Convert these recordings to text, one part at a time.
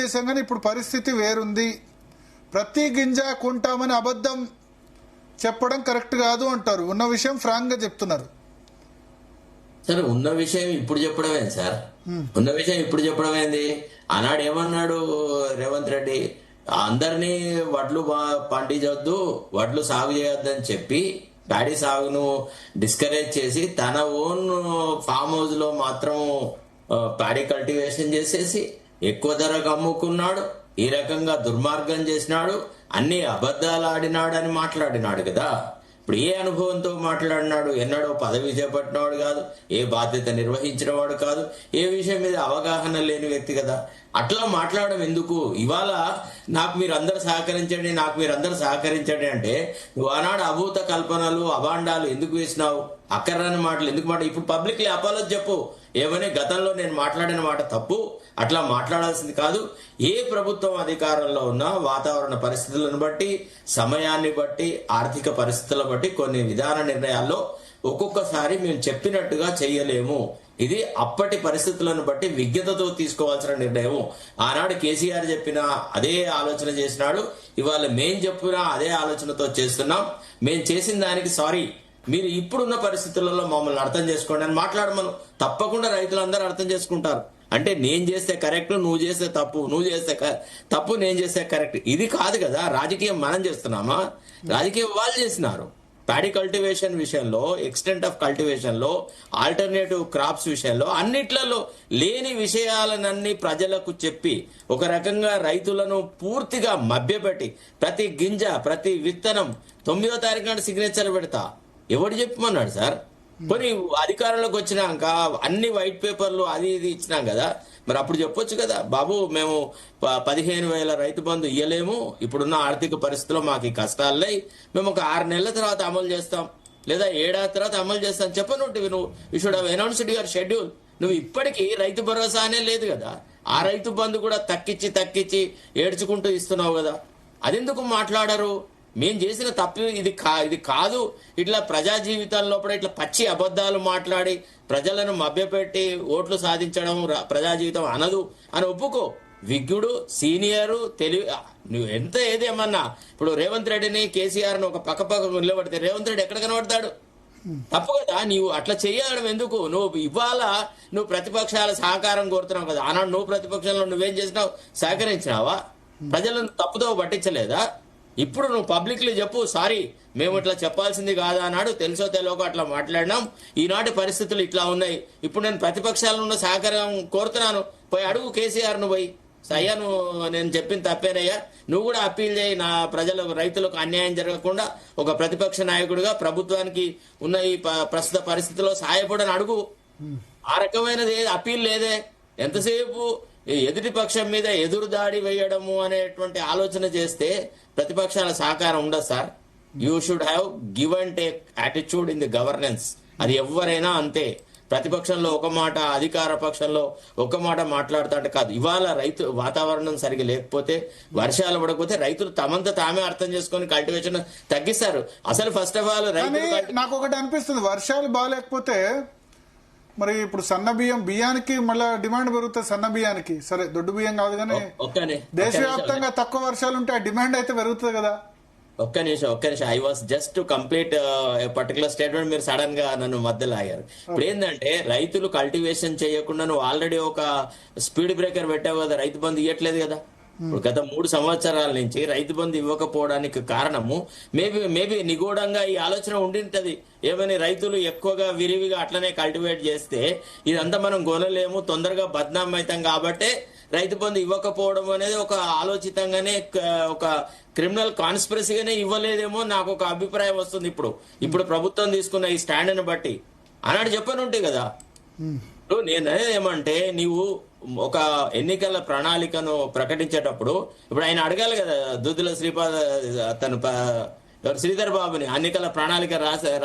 చేశాం కానీ ఇప్పుడు పరిస్థితి వేరుంది. ప్రతి గింజ కొంటామని అబద్ధం చెప్పడం కరెక్ట్ కాదు అంటారు. ఉన్న విషయం ఫ్రాంక్ గా చెప్తున్నారు. సార్ ఉన్న విషయం ఇప్పుడు చెప్పడమే సార్. ఉన్న విషయం ఇప్పుడు చెప్పడమేంది? ఆనాడు ఏమన్నాడు రేవంత్ రెడ్డి? అందరినీ వడ్లు పండించొద్దు, వడ్లు సాగు చేయొద్దని చెప్పి ప్యాడీ సాగును డిస్కరేజ్ చేసి తన ఓన్ ఫామ్ హౌస్ లో మాత్రం ప్యాడీ కల్టివేషన్ చేసేసి ఎక్కువ ధరకు అమ్ముకున్నాడు. ఈ రకంగా దుర్మార్గం చేసినాడు, అన్ని అబద్ధాలు ఆడినాడు అని మాట్లాడినాడు కదా. ఇప్పుడు ఏ అనుభవంతో మాట్లాడినాడు? ఎన్నడో పదవి చేపట్టినవాడు కాదు, ఏ బాధ్యత నిర్వహించిన వాడు కాదు, ఏ విషయం మీద అవగాహన లేని వ్యక్తి కదా. అట్లా మాట్లాడడం ఎందుకు? ఇవాళ నాకు మీరు అందరు సహకరించండి, నాకు మీరు అందరు సహకరించండి అంటే నువ్వు ఆనాడు అభూత కల్పనలు అభాండాలు ఎందుకు వేసినావు? అక్కర్రాని మాటలు ఎందుకు ఇప్పుడు పబ్లిక్లీ అపాలజీ చెప్పు. ఏమని గతంలో నేను మాట్లాడిన మాట తప్పు, అట్లా మాట్లాడాల్సింది కాదు. ఏ ప్రభుత్వం అధికారంలో ఉన్నా వాతావరణ పరిస్థితులను బట్టి, సమయాన్ని బట్టి, ఆర్థిక పరిస్థితులను బట్టి కొన్ని విధాన నిర్ణయాల్లో ఒక్కొక్కసారి మేము చెప్పినట్టుగా చెయ్యలేము. ఇది అప్పటి పరిస్థితులను బట్టి విజ్ఞతతో తీసుకోవాల్సిన నిర్ణయం. ఆనాడు కేసీఆర్ చెప్పిన అదే ఆలోచన చేసినాడు, ఇవాళ మేం చెప్పినా అదే ఆలోచనతో చేస్తున్నాం. మేం చేసిన దానికి సారీ, మీరు ఇప్పుడున్న పరిస్థితులలో మమ్మల్ని అర్థం చేసుకోండి అని మాట్లాడమను. తప్పకుండా రైతులందరూ అర్థం చేసుకుంటారు. అంటే నేను చేస్తే కరెక్ట్, నువ్వు చేస్తే తప్పు, నువ్వు చేస్తే తప్పు, నేను చేస్తే కరెక్ట్, ఇది కాదు కదా. రాజకీయం మనం చేస్తున్నామా? రాజకీయం వాళ్ళు చేసినారు. ప్యాడీ కల్టివేషన్ విషయంలో, ఎక్స్టెంట్ ఆఫ్ కల్టివేషన్ లో, ఆల్టర్నేటివ్ క్రాప్స్ విషయంలో, అన్నిట్లలో లేని విషయాలనన్నీ ప్రజలకు చెప్పి ఒక రకంగా రైతులను పూర్తిగా మభ్యపెట్టి ప్రతి గింజ, ప్రతి విత్తనం 9వ తారీఖు నాడు సిగ్నేచర్ పెడతా ఎవడు చెప్పమన్నాడు సార్? కొన్ని అధికారంలోకి వచ్చినాక అన్ని వైట్ పేపర్లు అది ఇది ఇచ్చినాం కదా, మరి అప్పుడు చెప్పొచ్చు కదా, బాబు మేము 15,000 రైతు బంధు ఇయ్యలేము, ఇప్పుడున్న ఆర్థిక పరిస్థితిలో మాకు ఈ కష్టాలై మేము ఒక 6 నెలల తర్వాత అమలు చేస్తాం, లేదా 7 ఏడాది తర్వాత అమలు చేస్తాం చెప్పనుంటివి నువ్వు. You should have announced your schedule. నువ్వు ఇప్పటికీ రైతు భరోసా అనే లేదు కదా, ఆ రైతు బంధు కూడా తక్కిచ్చి ఏడ్చుకుంటూ ఇస్తున్నావు కదా. అదెందుకు మాట్లాడరు? మేం చేసిన తప్పు ఇది కాదు. ఇట్లా ప్రజా జీవితం లోపల ఇట్లా పచ్చి అబద్ధాలు మాట్లాడి ప్రజలను మభ్యపెట్టి ఓట్లు సాధించడం ప్రజా జీవితం అనదు అని ఒప్పుకో. విజ్ఞుడు, సీనియరు, తెలివి, నువ్వు ఎంత ఏదేమన్నా ఇప్పుడు రేవంత్ రెడ్డిని, కేసీఆర్ ని ఒక పక్క నిలబడితే రేవంత్ రెడ్డి ఎక్కడ కనబడతాడు? తప్పు కదా. నీవు అట్లా చేయడం ఎందుకు? నువ్వు ఇవాళ నువ్వు ప్రతిపక్షాల సహకారం కోరుతున్నావు కదా. ఆనాడు నువ్వు ప్రతిపక్షంలో నువ్వేం చేసినావు? సహకరించినావా? ప్రజలను తప్పుతో పట్టించలేదా? ఇప్పుడు నువ్వు పబ్లిక్లీ చెప్పు, సారీ మేము ఇట్లా చెప్పాల్సింది కాదా అన్నాడు, తెలుసో తెలియక అట్లా మాట్లాడినాం, ఈనాటి పరిస్థితులు ఇట్లా ఉన్నాయి, ఇప్పుడు నేను ప్రతిపక్షాలను ఉన్న సహకారం కోరుతున్నాను, పోయి అడుగు కేసీఆర్ ను పోయి, అయ్యా నువ్వు నేను చెప్పిన తప్పేనయ్యా, నువ్వు కూడా అప్పీల్ చేయి, నా ప్రజలకు రైతులకు అన్యాయం జరగకుండా ఒక ప్రతిపక్ష నాయకుడిగా ప్రభుత్వానికి ఉన్న ఈ ప్రస్తుత పరిస్థితిలో సహాయపడని అడుగు. ఆ రకమైనది అప్పీల్ లేదే. ఎంతసేపు ఎదుటి పక్షం మీద ఎదురు దాడి వేయడము అనేటువంటి ఆలోచన చేస్తే ప్రతిపక్షాల సహకారం ఉండదు sir. You should have give and take attitude in the governance. అది ఎవరైనా అంతే. ప్రతిపక్షంలో ఒక మాట, అధికార పక్షంలో ఒక మాట మాట్లాడుతుంటే కాదు. ఇవాళ రైతు వాతావరణం సరిగా లేకపోతే, వర్షాలు పడకపోతే రైతులు తమంతా తామే అర్థం చేసుకొని కల్టివేషన్ తగ్గిస్తారు. అసలు ఫస్ట్ ఆఫ్ ఆల్ నాకు ఒకటి అనిపిస్తుంది, వర్షాలు బాగాలేకపోతే మరి ఇప్పుడు సన్న బియ్యానికి మళ్ళీ డిమాండ్ పెరుగుతుంది. సన్న బియ్యానికి సరే, దొడ్డు బియ్యం కాదు కానీ దేశవ్యాప్తంగా తక్కువ వర్షాలు ఉంటే ఆ డిమాండ్ అయితే పెరుగుతుంది కదా. ఒక్క నిమిషం I was just to complete particular statement. మీరు సడన్ గా నన్ను మధ్యలో ఆగారు. ఇప్పుడు ఏంటంటే రైతులు కల్టివేషన్ చేయకుండా నువ్వు ఆల్రెడీ ఒక స్పీడ్ బ్రేకర్ పెట్టావు కదా, రైతు బంధు ఇవ్వట్లేదు కదా. ఇప్పుడు గత 3 సంవత్సరాల నుంచి రైతు బంధు ఇవ్వకపోవడానికి కారణము మేబీ నిగూఢంగా ఈ ఆలోచన ఉండింటది. ఏమని రైతులు ఎక్కువగా విరివిగా అట్లనే కల్టివేట్ చేస్తే ఇదంతా మనం కొనలేము, తొందరగా బద్నాం అవుతాం కాబట్టే రైతు బంధు ఇవ్వకపోవడం అనేది ఒక ఆలోచితంగానే ఒక క్రిమినల్ కాన్స్పిరసీగానే ఇవ్వలేదేమో నాకు ఒక అభిప్రాయం వస్తుంది. ఇప్పుడు ప్రభుత్వం తీసుకున్న ఈ స్టాండ్ ని బట్టి అన్నాడు చెప్పనుంటే కదా. నేను ఏమంటే నీవు ఒక ఎన్నికల ప్రణాళికను ప్రకటించేటప్పుడు ఇప్పుడు ఆయన అడగాలి కదా, దుద్దుల శ్రీపాద తను శ్రీధర్ బాబుని ఎన్నికల ప్రణాళిక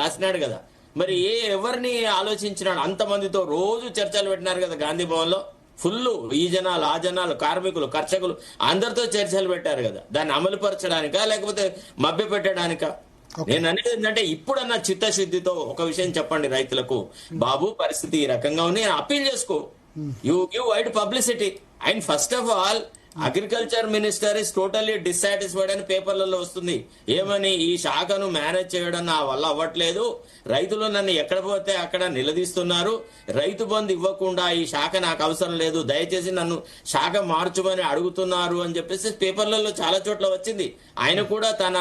రాసినాడు కదా. మరి ఎవరిని ఆలోచించినాడు? అంతమందితో రోజు చర్చలు పెట్టినారు కదా గాంధీ భవన్ లో. ఫుల్ ఈ జనాలు, ఆ జనాలు, కార్మికులు, కర్షకులు అందరితో చర్చలు పెట్టారు కదా. దాన్ని అమలు పరచడానికా లేకపోతే మభ్య పెట్టడానికా? నేను అనేది ఏంటంటే ఇప్పుడన్నా చిత్తశుద్ధితో ఒక విషయం చెప్పండి రైతులకు, బాబు పరిస్థితి ఈ రకంగా ఉంది, అప్పీల్ చేసుకో. You give wide publicity. And first of all agriculture minister is totally dissatisfied అని పేపర్లలో వస్తుంది. ఏమని, ఈ శాఖను మేనేజ్ చేయడం నా వల్ల అవ్వట్లేదు, రైతులు నన్ను ఎక్కడ పోతే అక్కడ నిలదీస్తున్నారు, రైతు బంధు ఇవ్వకుండా ఈ శాఖ నాకు అవసరం లేదు, దయచేసి నన్ను శాఖ మార్చమని అడుగుతున్నారు అని చెప్పేసి పేపర్లలో చాలా చోట్ల వచ్చింది. ఆయన కూడా తన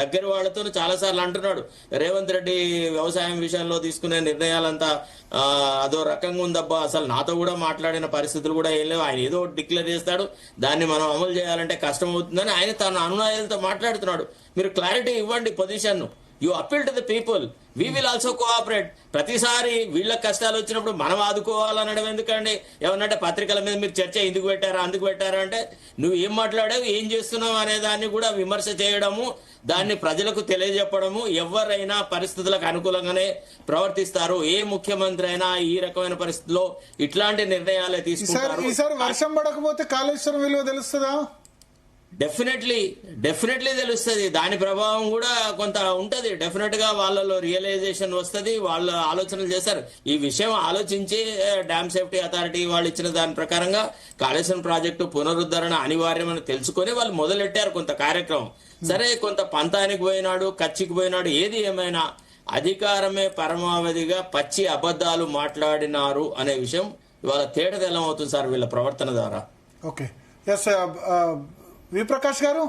దగ్గర వాళ్ళతో చాలా సార్లు అంటున్నాడు, రేవంత్ రెడ్డి వ్యవసాయం విషయంలో తీసుకునే నిర్ణయాలంతా అదో రకంగా ఉందబ్బా, అసలు నాతో కూడా మాట్లాడిన పరిస్థితులు కూడా ఏం లేవు, ఆయన ఏదో డిక్లేర్ చేస్తాడు, దాన్ని మనం అమలు చేయాలంటే కష్టం అవుతుందని ఆయన తన అనునాయాలతో మాట్లాడుతున్నాడు. మీరు క్లారిటీ ఇవ్వండి position, you appeal to the people, we will also cooperate. ప్రతిసారి వీళ్ళ కష్టాలు వచ్చినప్పుడు మనం ఆదుకోవాలనడం ఎందుకండి? ఏమన్నంటే పత్రికల మీద మీరు చర్చ ఎందుకు పెట్టారా అందుకు పెట్టారా అంటే, నువ్వు ఏం మాట్లాడావు ఏం చేస్తున్నావు అనే దాన్ని కూడా విమర్శ చేయడము, దాన్ని ప్రజలకు తెలియజెప్పడము. ఎవరైనా పరిస్థితులకు అనుకూలంగానే ప్రవర్తిస్తారు. ఏ ముఖ్యమంత్రి అయినా ఈ రకమైన పరిస్థితుల్లో ఇట్లాంటి నిర్ణయాలే తీసుకుంటారు. ఈసారి వర్షం పడకపోతే కాళేశ్వరం విలువ తెలుస్తుందా? డెఫినెట్లీ తెలుస్తుంది. దాని ప్రభావం కూడా కొంత ఉంటది. డెఫినెట్ గా వాళ్ళలో రియలైజేషన్ వస్తుంది, వాళ్ళు ఆలోచనలు చేస్తారు. ఈ విషయం ఆలోచించి డ్యామ్ సేఫ్టీ అథారిటీ వాళ్ళు ఇచ్చిన దాని ప్రకారంగా కాళేశ్వరం ప్రాజెక్టు పునరుద్ధరణ అనివార్యమని తెలుసుకొని వాళ్ళు మొదలెట్టారు కొంత కార్యక్రమం. సరే, కొంత పంతానికి పోయినాడు, కచ్చికి పోయినాడు, ఏది ఏమైనా అధికారమే పరమావధిగా పచ్చి అబద్ధాలు మాట్లాడినారు అనే విషయం ఇవాళ తేటతెల్లం అవుతుంది సార్ వీళ్ళ ప్రవర్తన ద్వారా. ఓకే, ఎస్ వి ప్రకాష్ గారు.